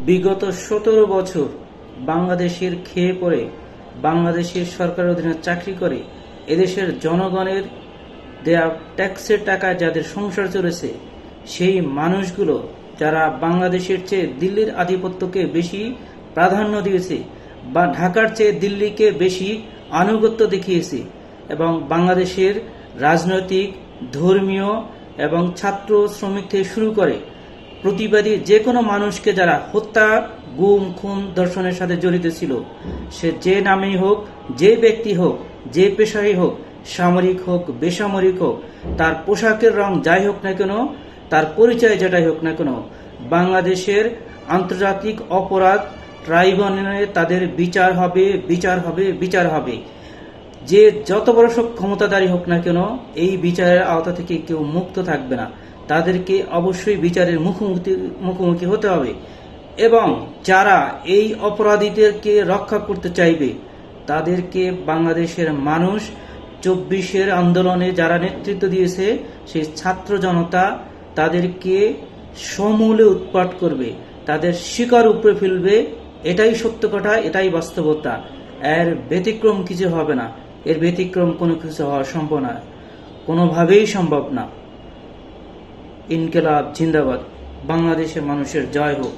বিগত ১৭ বছর বাংলাদেশের খেয়ে পড়ে, বাংলাদেশের সরকারের অধীনে চাকরি করে, এদেশের জনগণের দেয়া ট্যাক্সের টাকায় যাদের সংসার চলেছে, সেই মানুষগুলো যারা বাংলাদেশের চেয়ে দিল্লির আধিপত্যকে বেশি প্রাধান্য দিয়েছে বা ঢাকার চেয়ে দিল্লিকে বেশি আনুগত্য দেখিয়েছে এবং বাংলাদেশের রাজনৈতিক, ধর্মীয় এবং ছাত্র শ্রমিক থেকে শুরু করে প্রতিবাদী যে কোনো মানুষকে যারা হত্যা, গুম, খুন, ধর্ষণের সাথে জড়িত ছিল, সে যে নামেই হোক, যে ব্যক্তি হোক, যে পেশাই হোক, সামরিক হোক, বেসামরিক হোক, তার পোশাকের রং যাই হোক না কেন, তার পরিচয় যেটাই হোক না কেন, বাংলাদেশের আন্তর্জাতিক অপরাধ ট্রাইব্যুনালে তাদের বিচার হবে, বিচার হবে, বিচার হবে। যে যত বড় সব ক্ষমতাধারী হোক না কেন, এই বিচারের আওতা থেকে কেউ মুক্ত থাকবে না। তাদেরকে অবশ্যই বিচারের মুখোমুখি হতে হবে এবং যারা এই অপরাধীদেরকে রক্ষা করতে চাইবে তাদেরকে বাংলাদেশের মানুষ ২৪-এর আন্দোলনে যারা নেতৃত্ব দিয়েছে, সেই ছাত্র জনতা তাদেরকে সমূলে উৎপাট করবে, তাদের শিকড় উপড়ে ফেলবে। এটাই সত্য কথা, এটাই বাস্তবতা। এর ব্যতিক্রম কিছু হবে না, এর ব্যতিক্রম কোনো কিছু হওয়া সম্ভব না, কোনোভাবেই সম্ভব না। ইনকিলাব জিন্দাবাদ। বাংলাদেশের মানুষের জয় হোক।